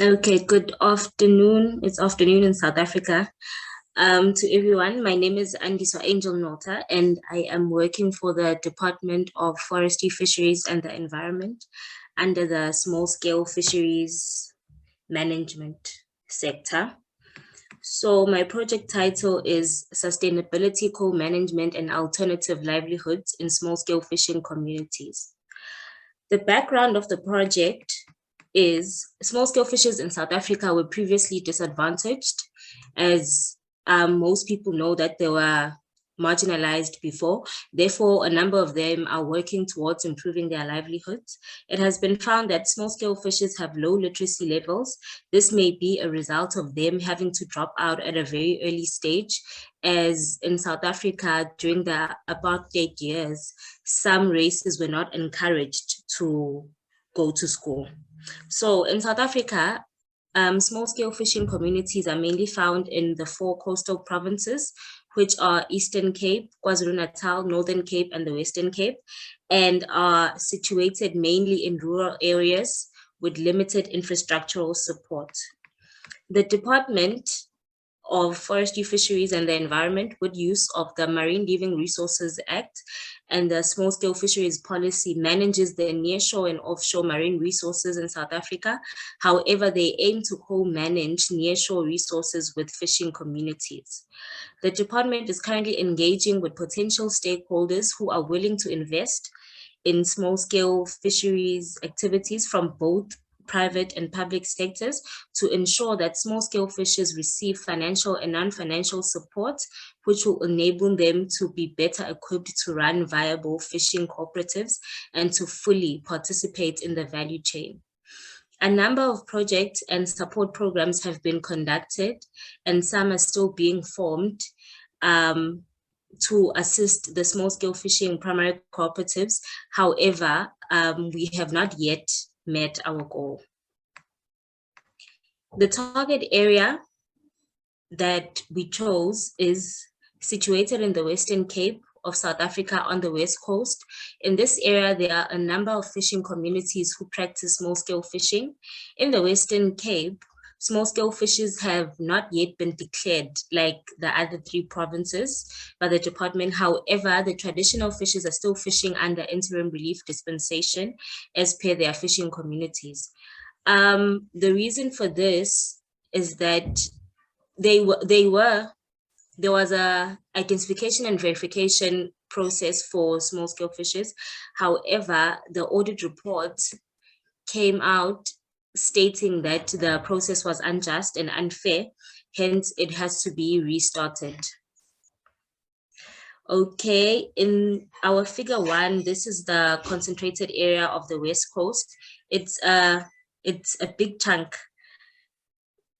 Okay, good afternoon. It's afternoon in South Africa. To everyone, my name is Andiswa Angel Nota, and I am working for the Department of Forestry, Fisheries, and the Environment under the Small Scale Fisheries Management sector. So my project title is Sustainability Co-Management and Alternative Livelihoods in Small Scale Fishing Communities. The background of the project is small-scale fishers in South Africa were previously disadvantaged, as most people know that they were marginalized before. Therefore, a number of them are working towards improving their livelihoods. It has been found that small-scale fishers have low literacy levels. This may be a result of them having to drop out at a very early stage, as in South Africa during the apartheid years, some races were not encouraged to go to school. So in South Africa, small-scale fishing communities are mainly found in the 4 coastal provinces, which are Eastern Cape, KwaZulu-Natal, Northern Cape, and the Western Cape, and are situated mainly in rural areas with limited infrastructural support. The Department of Forestry, Fisheries, and the Environment, with use of the Marine Living Resources Act and the Small Scale Fisheries Policy, manages the nearshore and offshore marine resources in South Africa. However, they aim to co-manage nearshore resources with fishing communities. The department is currently engaging with potential stakeholders who are willing to invest in small-scale fisheries activities from both private and public sectors to ensure that small-scale fishers receive financial and non-financial support, which will enable them to be better equipped to run viable fishing cooperatives and to fully participate in the value chain. A number of projects and support programs have been conducted, and some are still being formed to assist the small-scale fishing primary cooperatives. However, we have not yet met our goal. The target area that we chose is situated in the Western Cape of South Africa on the West Coast. In this area, there are a number of fishing communities who practice small-scale fishing. In the Western Cape, small-scale fishers have not yet been declared like the other 3 provinces by the department. However, the traditional fishers are still fishing under interim relief dispensation as per their fishing communities. The reason for this is that there was a identification and verification process for small-scale fishers. However, the audit report came out stating that the process was unjust and unfair, hence it has to be restarted. Okay, in our figure 1, this is the concentrated area of the West Coast. It's a big chunk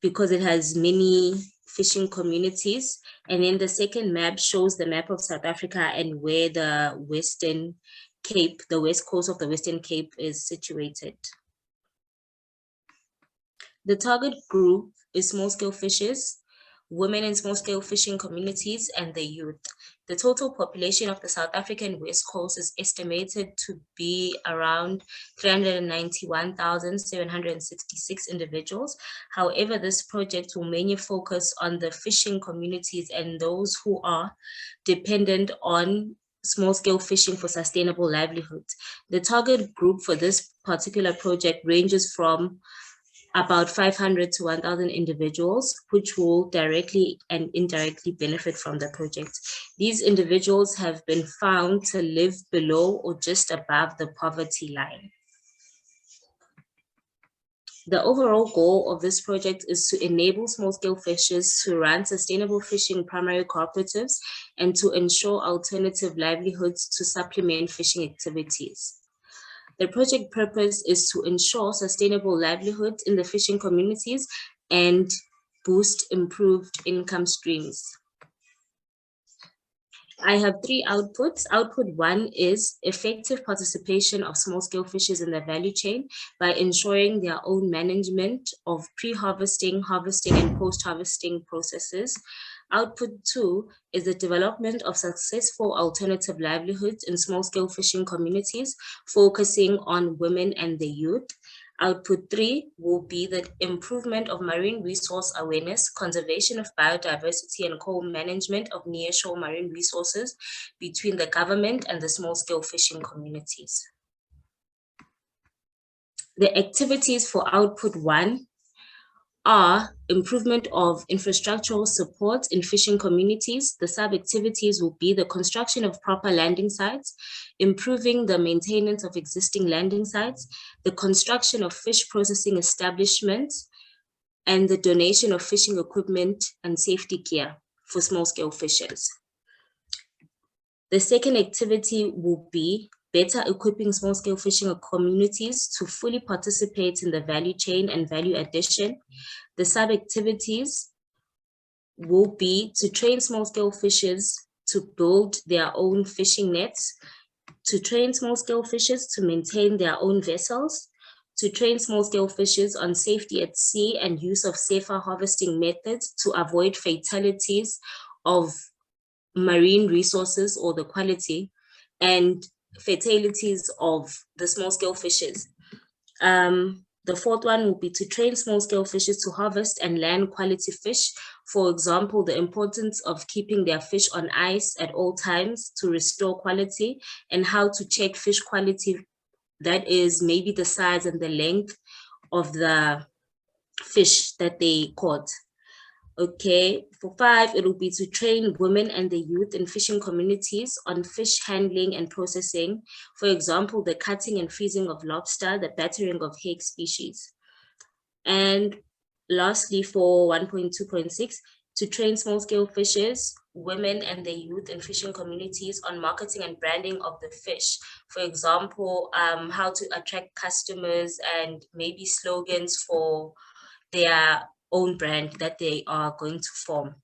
because it has many fishing communities. And then the second map shows the map of South Africa and where the Western Cape, the west coast of the Western Cape, is situated. The target group is small-scale fishers, women in small-scale fishing communities, and the youth. The total population of the South African West Coast is estimated to be around 391,766 individuals. However, this project will mainly focus on the fishing communities and those who are dependent on small-scale fishing for sustainable livelihoods. The target group for this particular project ranges from about 500 to 1,000 individuals, which will directly and indirectly benefit from the project. These individuals have been found to live below or just above the poverty line. The overall goal of this project is to enable small-scale fishers to run sustainable fishing primary cooperatives and to ensure alternative livelihoods to supplement fishing activities. The project purpose is to ensure sustainable livelihoods in the fishing communities and boost improved income streams. I have 3 outputs. Output 1 is effective participation of small-scale fishers in the value chain by ensuring their own management of pre-harvesting, harvesting, and post-harvesting processes. Output 2 is the development of successful alternative livelihoods in small-scale fishing communities, focusing on women and the youth. Output 3 will be the improvement of marine resource awareness, conservation of biodiversity, and co-management of nearshore marine resources between the government and the small-scale fishing communities. The activities for output 1 are improvement of infrastructural support in fishing communities. The sub-activities will be the construction of proper landing sites, improving the maintenance of existing landing sites, the construction of fish processing establishments, and the donation of fishing equipment and safety gear for small-scale fishers. The second activity will be better equipping small-scale fishing communities to fully participate in the value chain and value addition. The sub-activities will be to train small-scale fishers to build their own fishing nets, to train small-scale fishers to maintain their own vessels, to train small-scale fishers on safety at sea and use of safer harvesting methods to avoid fatalities of marine resources or the quality, and fatalities of the small-scale fishers. The fourth one will be to train small-scale fishers to harvest and land quality fish. For example, the importance of keeping their fish on ice at all times to restore quality, and how to check fish quality, that is maybe the size and the length of the fish that they caught. Okay, for 5, it will be to train women and the youth in fishing communities on fish handling and processing. For example, the cutting and freezing of lobster, the battering of hake species. And lastly, for 1.2.6, to train small-scale fishers, women and the youth in fishing communities on marketing and branding of the fish. For example, how to attract customers and maybe slogans for their own brand that they are going to form.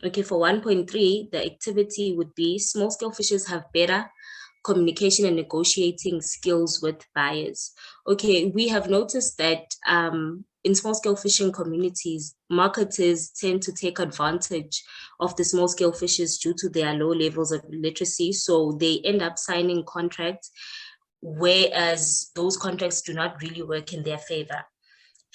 Okay, for 1.3, the activity would be small-scale fishers have better communication and negotiating skills with buyers. Okay, we have noticed that in small-scale fishing communities, marketers tend to take advantage of the small-scale fishers due to their low levels of literacy. So they end up signing contracts, whereas those contracts do not really work in their favor.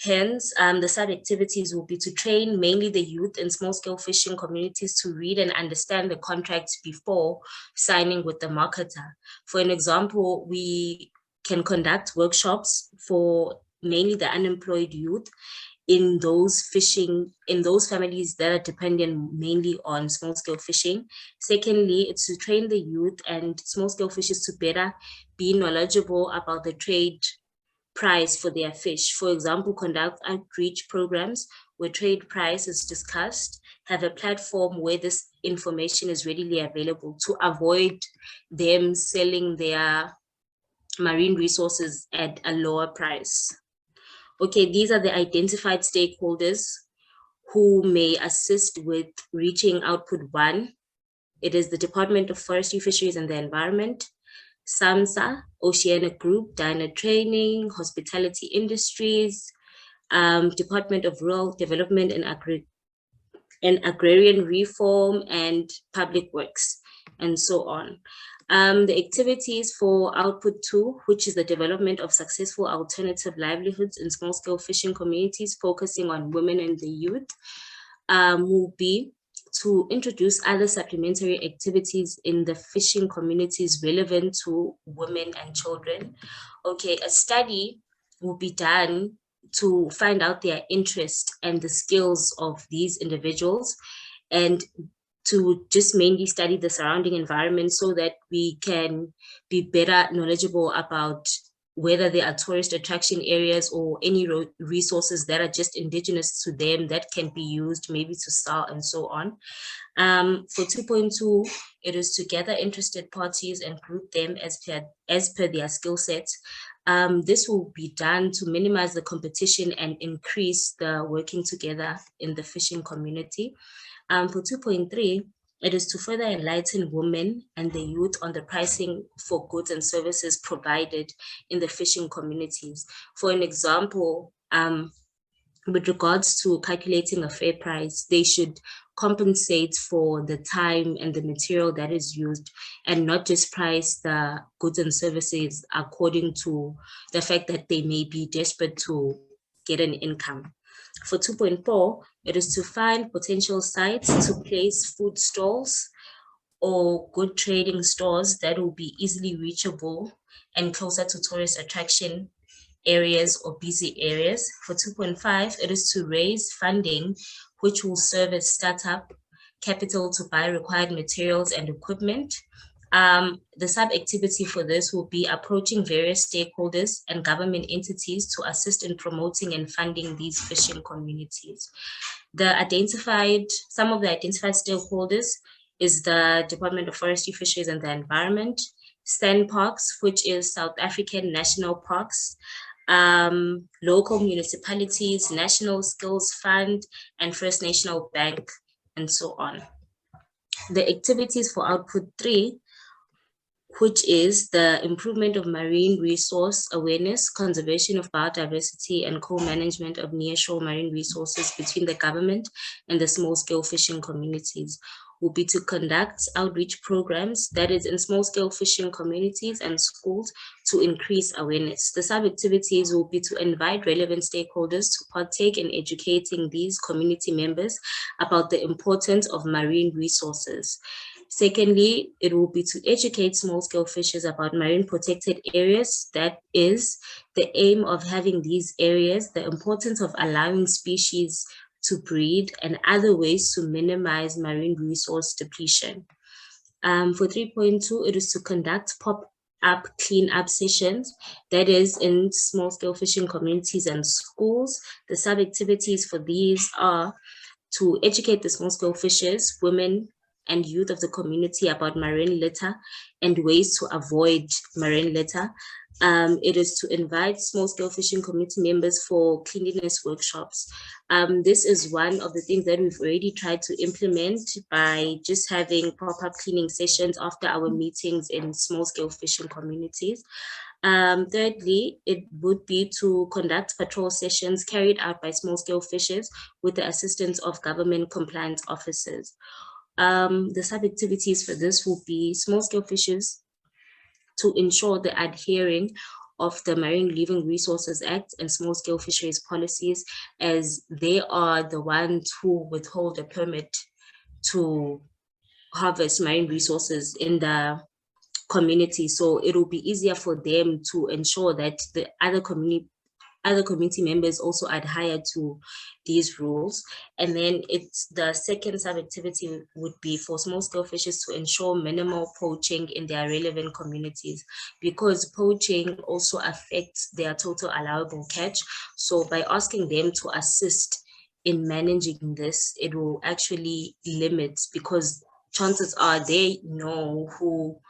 Hence, the sub-activities will be to train mainly the youth in small-scale fishing communities to read and understand the contracts before signing with the marketer. For an example, we can conduct workshops for mainly the unemployed youth in those families that are dependent mainly on small-scale fishing. Secondly, it's to train the youth and small-scale fishers to better be knowledgeable about the trade price for their fish. For example, conduct outreach programs where trade price is discussed, have a platform where this information is readily available to avoid them selling their marine resources at a lower price. Okay, these are the identified stakeholders who may assist with reaching output 1. It is the Department of Forestry, Fisheries, and the Environment, SAMSA, Oceanic Group, Diner Training, Hospitality Industries, Department of Rural Development and Agrarian Reform, and Public Works, and so on. The activities for output 2, which is the development of successful alternative livelihoods in small-scale fishing communities, focusing on women and the youth, will be to introduce other supplementary activities in the fishing communities relevant to women and children. Okay, a study will be done to find out their interest and the skills of these individuals, and to just mainly study the surrounding environment so that we can be better knowledgeable about whether there are tourist attraction areas or any resources that are just indigenous to them that can be used maybe to sell and so on. For 2.2, it is to gather interested parties and group them as per their skill sets. This will be done to minimize the competition and increase the working together in the fishing community. For 2.3, it is to further enlighten women and the youth on the pricing for goods and services provided in the fishing communities. For an example, with regards to calculating a fair price, they should compensate for the time and the material that is used, and not just price the goods and services according to the fact that they may be desperate to get an income. For 2.4, it is to find potential sites to place food stalls or good trading stores that will be easily reachable and closer to tourist attraction areas or busy areas. For 2.5, it is to raise funding, which will serve as startup capital to buy required materials and equipment. The sub-activity for this will be approaching various stakeholders and government entities to assist in promoting and funding these fishing communities. Some of the identified stakeholders is the Department of Forestry, Fisheries and the Environment, SANParks, which is South African National Parks, local municipalities, National Skills Fund, and First National Bank, and so on. The activities for output 3, which is the improvement of marine resource awareness, conservation of biodiversity, and co-management of nearshore marine resources between the government and the small-scale fishing communities, will be to conduct outreach programs, that is in small-scale fishing communities and schools, to increase awareness. The sub-activities will be to invite relevant stakeholders to partake in educating these community members about the importance of marine resources. Secondly, it will be to educate small-scale fishers about marine protected areas. That is the aim of having these areas, the importance of allowing species to breed, and other ways to minimize marine resource depletion. For 3.2, it is to conduct pop-up clean-up sessions, that is in small-scale fishing communities and schools. The sub-activities for these are to educate the small-scale fishers, women, and youth of the community about marine litter and ways to avoid marine litter. It is to invite small-scale fishing community members for cleanliness workshops. This is one of the things that we've already tried to implement by just having pop-up cleaning sessions after our meetings in small-scale fishing communities. Thirdly, it would be to conduct patrol sessions carried out by small-scale fishers with the assistance of government compliance officers. The sub-activities for this will be small-scale fishers to ensure the adhering of the Marine Living Resources Act and small-scale fisheries policies, as they are the ones who withhold a permit to harvest marine resources in the community. So it will be easier for them to ensure that the other community members also adhere to these rules. And then the second sub-activity would be for small-scale fishers to ensure minimal poaching in their relevant communities, because poaching also affects their total allowable catch. So by asking them to assist in managing this, it will actually limit, because chances are they know who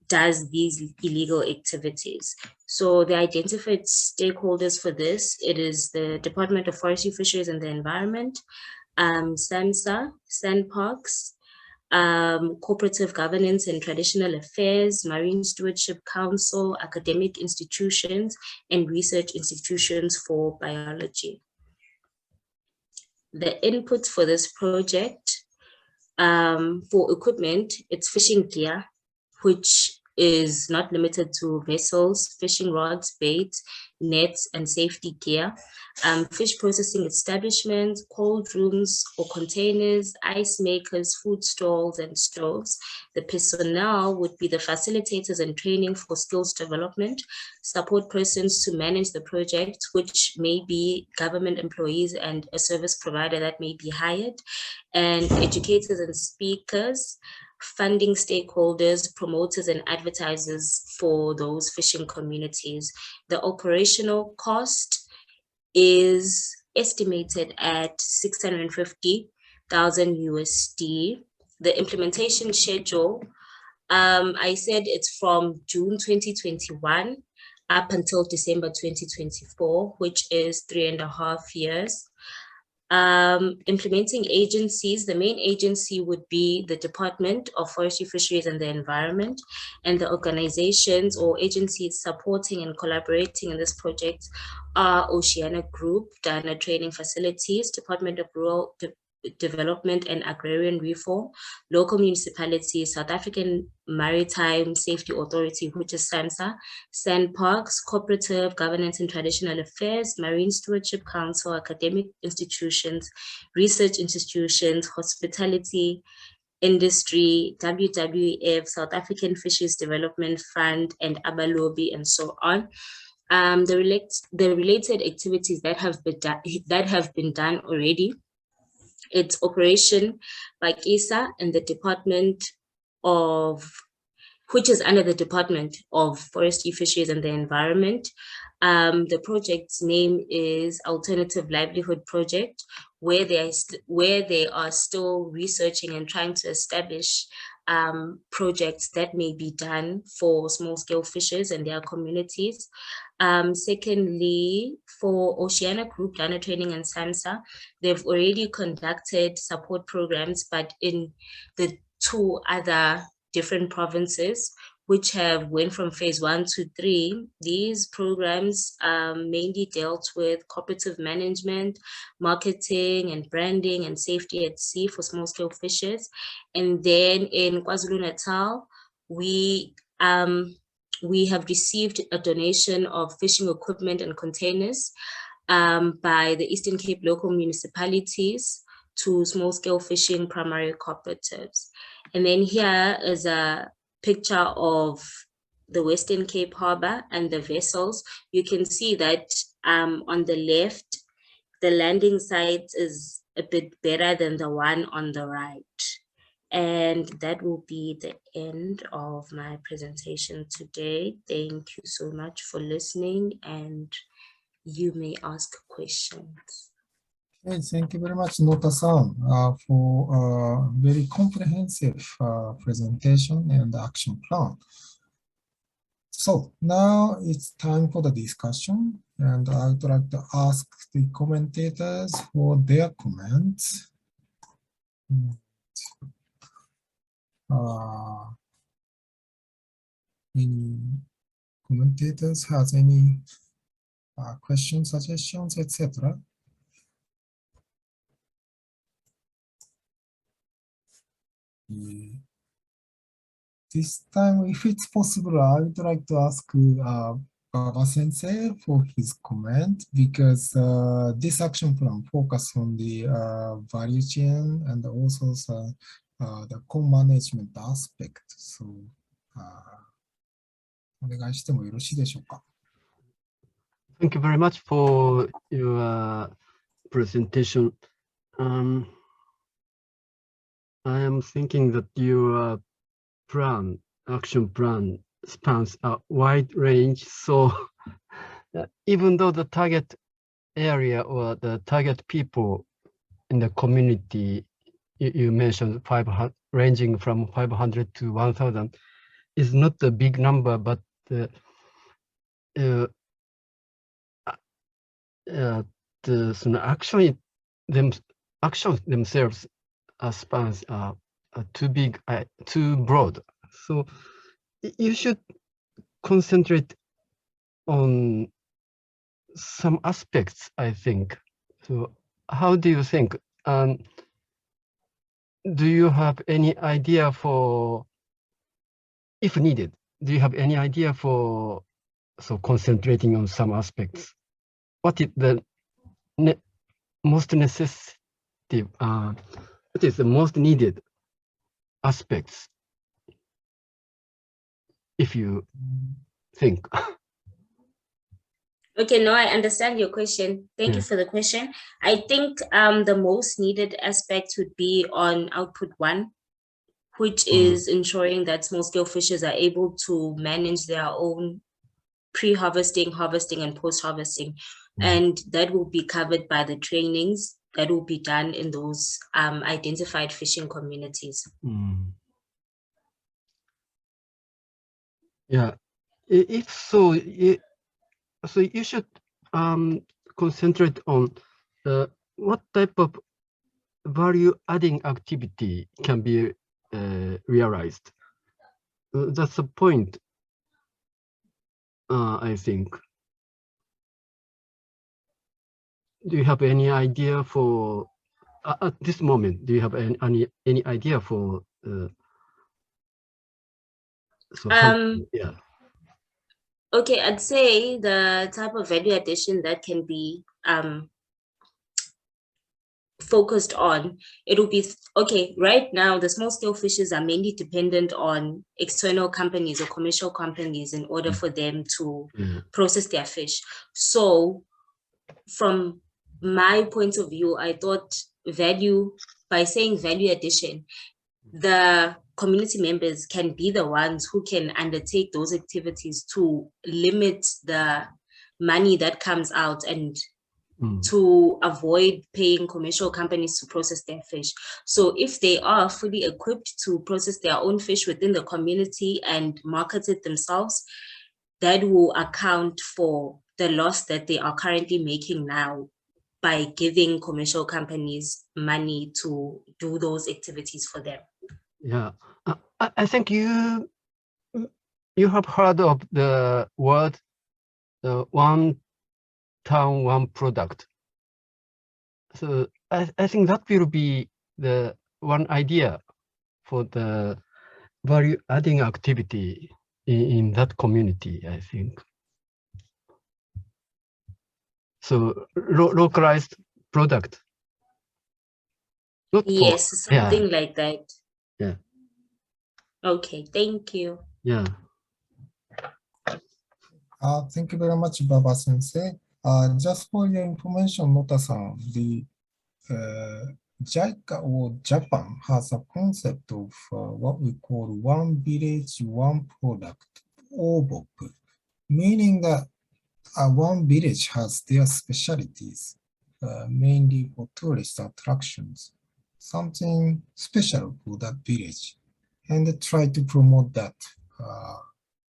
does these illegal activities. So the identified stakeholders for this, it is the Department of Forestry, Fisheries and the Environment, SAMSA, SANParks, Cooperative Governance and Traditional Affairs, Marine Stewardship Council, academic institutions, and research institutions for biology. The inputs for this project, for equipment, it's fishing gear, which is not limited to vessels, fishing rods, baits, nets, and safety gear. Fish processing establishments, cold rooms or containers, ice makers, food stalls, and stoves. The personnel would be the facilitators and training for skills development, support persons to manage the project, which may be government employees and a service provider that may be hired, and educators and speakers, funding stakeholders, promoters, and advertisers for those fishing communities. The operational cost is estimated at 650,000 USD. The implementation schedule, I said it's from June 2021 up until December 2024, which is 3.5 years. Implementing agencies, the main agency would be the Department of Forestry, Fisheries and the Environment, and the organizations or agencies supporting and collaborating in this project are Oceanic Group, Dana Training Facilities, Department of Rural Development and Agrarian Reform, local municipalities, South African Maritime Safety Authority, which is SAMSA, Sand Parks, Cooperative Governance and Traditional Affairs, Marine Stewardship Council, academic institutions, research institutions, hospitality, industry, WWF, South African Fisheries Development Fund, and Abalobi, and so on. The related activities that have been done already. It's operation by JICA and the Department of, which is under the Department of Forestry, Fisheries and the Environment. The project's name is Alternative Livelihood Project, where they are still researching and trying to establish projects that may be done for small-scale fishers and their communities. Secondly, for Oceanic Group, Dana Training and SAMSA, they've already conducted support programs, but in the two other different provinces, which have went from phase 1 to 3. These programs mainly dealt with cooperative management, marketing and branding and safety at sea for small-scale fishers. And then in KwaZulu-Natal, we have received a donation of fishing equipment and containers by the Eastern Cape local municipalities to small-scale fishing primary cooperatives. And then here is a picture of the Western Cape Harbor and the vessels. You can see that on the left, the landing site is a bit better than the one on the right. And that will be the end of my presentation today. Thank you so much for listening, and you may ask questions. Okay, thank you very much, Nota-san, for a very comprehensive presentation and action plan. So now it's time for the discussion, and I would like to ask the commentators for their comments. Any commentators has any questions, suggestions, etc.? This time, if it's possible, I would like to ask Baba Sensei for his comment, because this action plan focuses on the value chain and also the co-management aspect. So, お願いしてもよろしいでしょうか? Thank you very much for your presentation. I am thinking that your action plan spans a wide range. So even though the target area or the target people in the community, you mentioned 500, ranging from 500 to 1,000, is not a big number, but the actions themselves spans are too big, too broad. So you should concentrate on some aspects, I think. So how do you think? Do you have any idea for, if needed, do you have any idea for concentrating on some aspects? What is the most necessary, what is the most needed aspects, if you think? Okay, no, I understand your question. Thank you for the question. I think the most needed aspect would be on output 1, which is ensuring that small-scale fishers are able to manage their own pre-harvesting, harvesting, and post-harvesting. And that will be covered by the trainings that will be done in those identified fishing communities. Yeah, if so, so you should concentrate on the what type of value adding activity can be realized? That's the point, I think. Do you have any idea for, at this moment, do you have any idea for, so yeah. Okay, I'd say the type of value addition that can be focused on, it will be, okay, right now the small scale fishers are mainly dependent on external companies or commercial companies in order for them to process their fish. So from my point of view, I thought by saying value addition, the community members can be the ones who can undertake those activities to limit the money that comes out and to avoid paying commercial companies to process their fish. So if they are fully equipped to process their own fish within the community and market it themselves, that will account for the loss that they are currently making now by giving commercial companies money to do those activities for them. Yeah, I think you have heard of the word one town, one product. So I think that will be the one idea for the value adding activity in that community, I think. So localized product. Yes, something like that. Yeah. Okay, thank you. Yeah. Thank you very much, Baba Sensei. Just for your information, Nota-san, the JICA or Japan has a concept of what we call one village, one product, OBOP, meaning that one village has their specialties, mainly for tourist attractions, something special for that village, and they try to promote that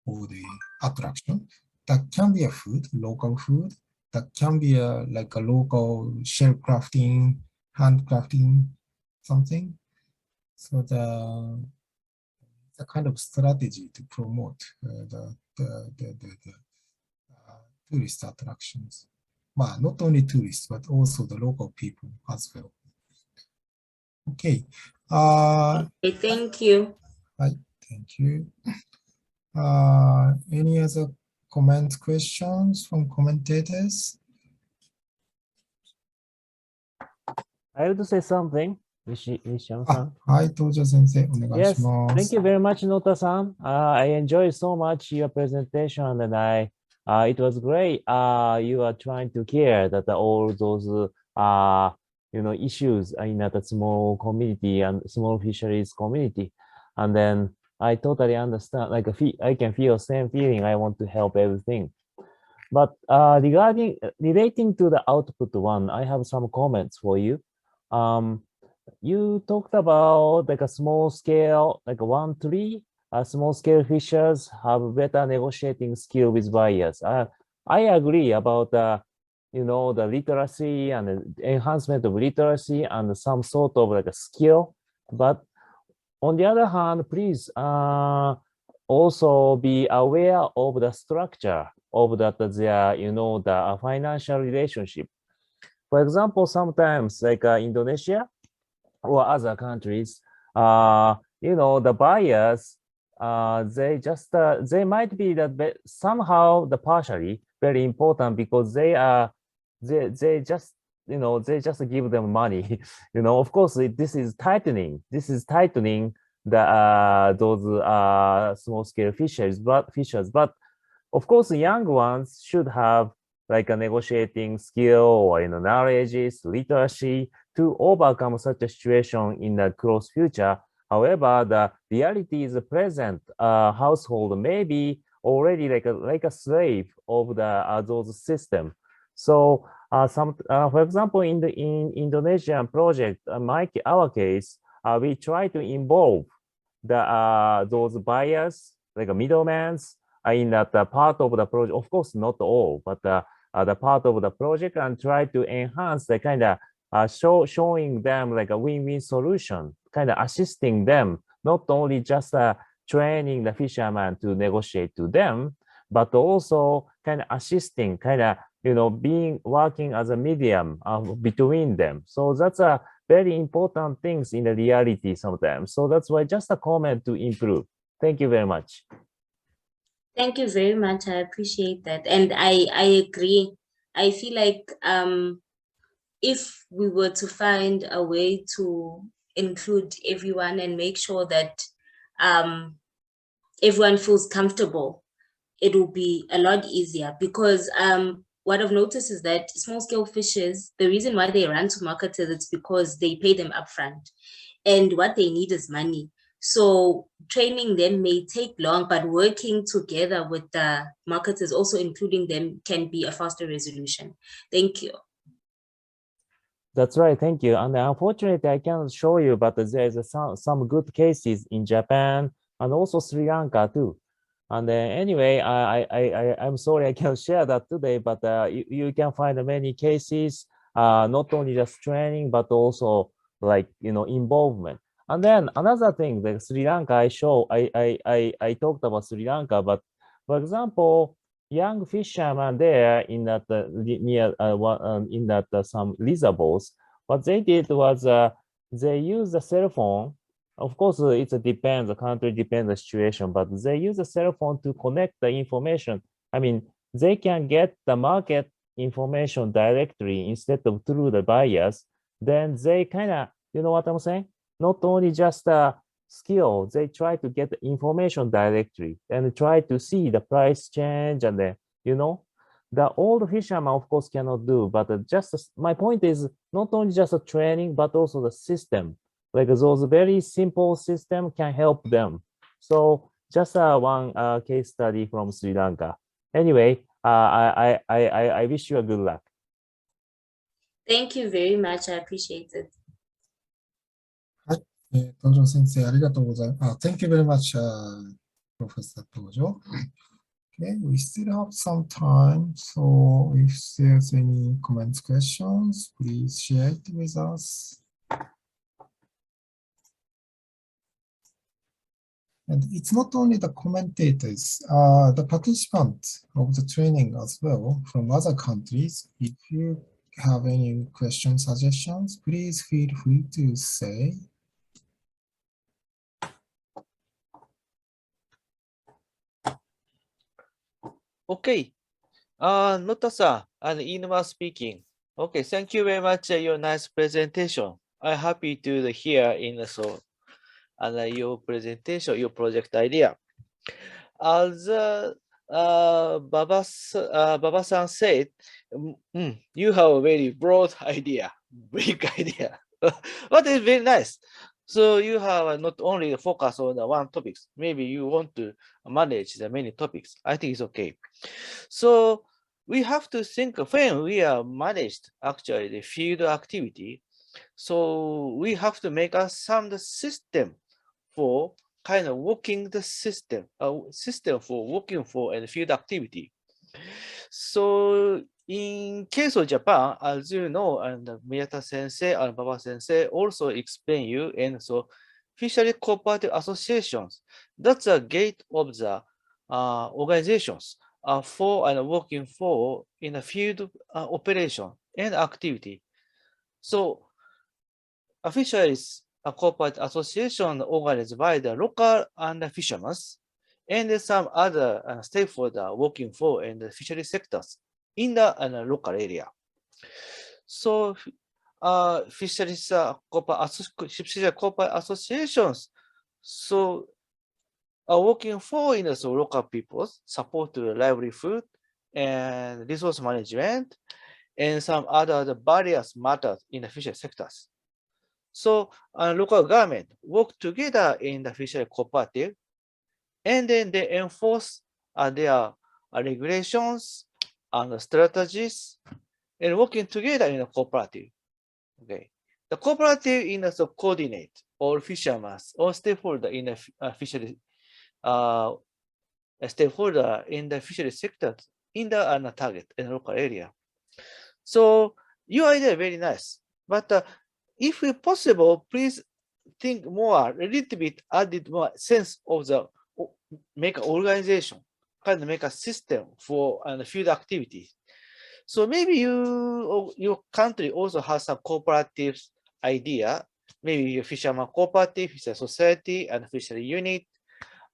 for the attraction. That can be a food, local food. That can be like a local shell crafting, handcrafting, something. So the kind of strategy to promote the tourist attractions. Well, not only tourists, but also the local people as well. Okay. Okay, thank you. Right, thank you. Any other comment questions from commentators? I would say something. Nishiyama-san. はい、東條先生、お願い Yes, しま thank す。 you very much, Nota-san. I enjoyed so much your presentation, and it was great. You are trying to care that all those issues in that small community and small fisheries community, and then I totally understand. Like I can feel same feeling. I want to help everything. But relating to the output one, I have some comments for you. You talked about like a small scale, like 1 tree, small scale fishers have better negotiating skill with buyers. I agree about the literacy and the enhancement of literacy and some sort of like a skill. But on the other hand, please also be aware of the structure of that the financial relationship. For example, sometimes like Indonesia or other countries, the buyers, they might be that somehow the partially very important because they just give them money. Of course, this is tightening the those small scale fishers, but of course, young ones should have like a negotiating skill or knowledge, literacy to overcome such a situation in the close future. However, the reality is the present household may be already like a slave of the those system. So for example, in Indonesian project, our case, we try to involve the those buyers like a middlemen in that part of the project. Of course, not all, but the part of the project, and try to enhance the kind of showing them like a win-win solution, kind of assisting them, not only just training the fisherman to negotiate to them, but also kind of assisting, kind of, being working as a medium between them. So that's a very important things in the reality sometimes. So that's why just a comment to improve. Thank you very much. Thank you very much. I appreciate that. And I agree. I feel like if we were to find a way to include everyone and make sure that everyone feels comfortable, it will be a lot easier, because what I've noticed is that small scale fishers, the reason why they run to marketers, it's because they pay them upfront and what they need is money. So training them may take long, but working together with the marketers, also including them, can be a faster resolution. Thank you. That's right. Thank you. And unfortunately, I cannot show you, but there's some good cases in Japan and also Sri Lanka too. And anyway, I'm sorry I can't share that today, but you can find many cases, not only just training, but also like, involvement. And then another thing, like Sri Lanka, I talked about Sri Lanka, but for example, young fishermen there in that in that some reservoirs, what they did was they used a cell phone. Of course, it depends, the country depends the situation, but they use a cell phone to connect the information. I mean, they can get the market information directly instead of through the buyers. Then they kind of, you know what I'm saying? Not only just skill, they try to get the information directly and try to see the price change, and then, the old fisherman of course cannot do, but just my point is not only just a training, but also the system. Like those very simple system can help them. So just one case study from Sri Lanka. Anyway, I wish you a good luck. Thank you very much. I appreciate it. 東條先生、ありがとうございます。Thank you very much, Professor 東條。Okay, we still have some time, so if there's any comments, questions, please share it with us. And it's not only the commentators, the participants of the training as well from other countries. If you have any questions, suggestions, please feel free to say. Okay. Nota-san and Inuma speaking. Okay, thank you very much for your nice presentation. I'm happy to hear in so and your presentation, your project idea. As Baba-san said, you have a very broad idea, big idea, but it's very nice. So you have not only focus on the one topic, maybe you want to manage the many topics. I think it's okay. So we have to think when we are managed actually the field activity. So we have to make a sound system for kind of working the system, system for working for a field activity. So in case of Japan, as you know, and Miyata sensei and Baba sensei also explain you, and so fishery cooperative associations, that's a gate of the organizations for and working for in a field operation and activity. So a fisheries cooperative association organized by the local and fishermen and some other stakeholders working for in the fishery sectors in the local area. So fisheries cooperative associations so are working for in the local peoples, support to livelihood and resource management and some other various matters in the fishery sectors. So local government work together in the fishery cooperative, and then they enforce their regulations and strategies and working together in a cooperative. Okay, the cooperative in the coordinate all fishermen or stakeholder in the fishery stakeholder in the fishery sector in the target in local area. So your idea is very nice. But if possible, please think more, a little bit added more sense of the make an organization, kind of make a system for field activities. So maybe your country also has some cooperative idea, maybe a fisherman cooperative, fishery society, and fishery unit,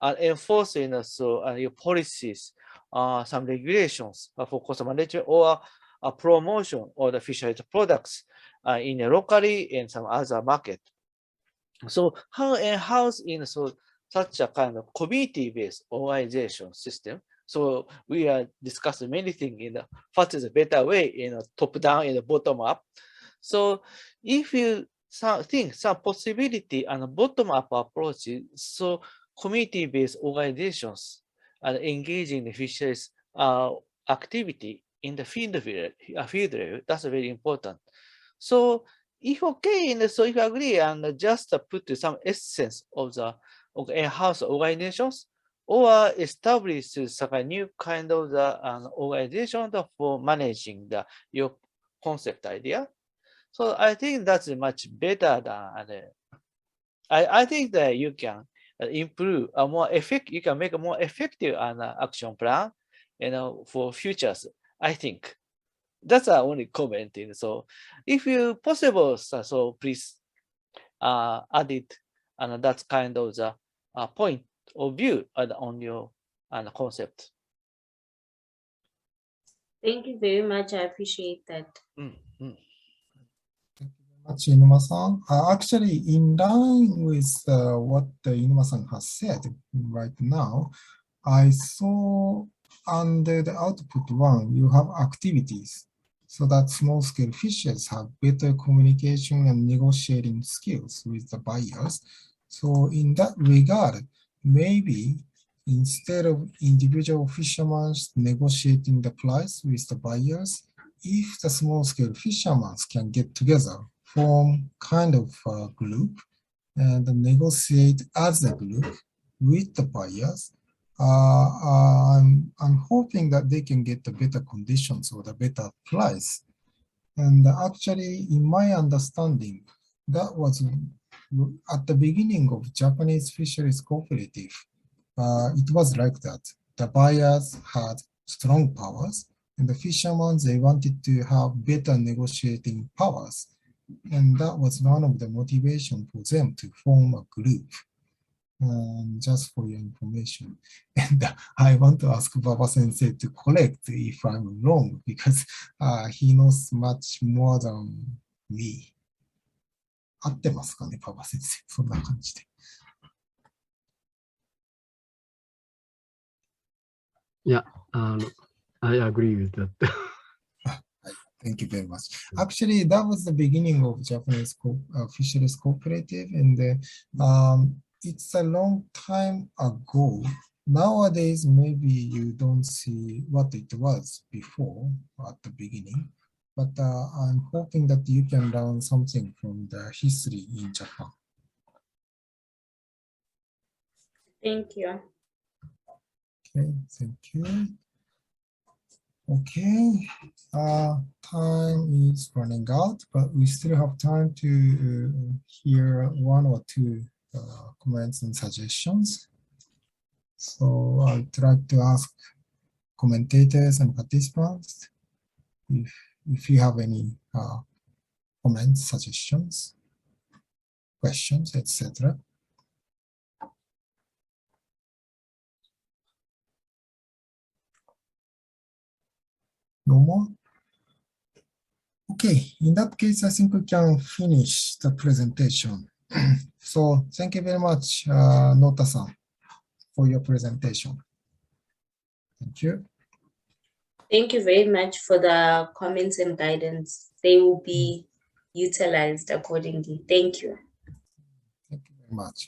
and enforcing your policies, some regulations for cost management or a promotion of the fisheries products in locally and some other market. So how enhance in such a kind of community-based organization system? So we are discussing many things in the what is a better way in a top-down and bottom-up. So if you think some possibility and bottom-up approach, so community-based organizations are engaging in fisheries activity in the field level, that's very important. So if okay, and so if you agree and just put some essence of the in-house organizations or establish some new kind of the organization for managing your concept idea. So I think that's much better than I think that you can improve a more effective, you can make a more effective action plan, for futures, I think. That's our only comment. So if you possible, so please add it, and that's kind of the point of view on your concept. Thank you very much. I appreciate that. Thank you very much, Inuma-san. Actually, in line with what Inuma-san has said right now, I saw under the output one, you have activities, so that small-scale fishers have better communication and negotiating skills with the buyers. So in that regard, maybe instead of individual fishermen negotiating the price with the buyers, if the small-scale fishermen can get together, form kind of a group, and negotiate as a group with the buyers, I'm hoping that they can get the better conditions or the better price. And actually, in my understanding, that was at the beginning of Japanese fisheries cooperative. It was like that. The buyers had strong powers, and the fishermen, they wanted to have better negotiating powers. And that was one of the motivation for them to form a group. Just for your information. And I want to ask Baba Sensei to correct if I'm wrong, because he knows much more than me. 合ってますかね、パパ先生。そんな感じで。Yeah, I agree with that. Thank you very much. Actually, that was the beginning of Japanese fisheries cooperative, and it's a long time ago. Nowadays, maybe you don't see what it was before at the beginning, but I'm hoping that you can learn something from the history in Japan. Thank you. Okay, thank you. Okay, time is running out, but we still have time to hear one or two comments and suggestions. So I'd like to ask commentators and participants if you have any comments, suggestions, questions, etc. No more? Okay, in that case, I think we can finish the presentation. So thank you very much, Nota-san, for your presentation. Thank you. Thank you very much for the comments and guidance. They will be utilized accordingly. Thank you. Thank you very much.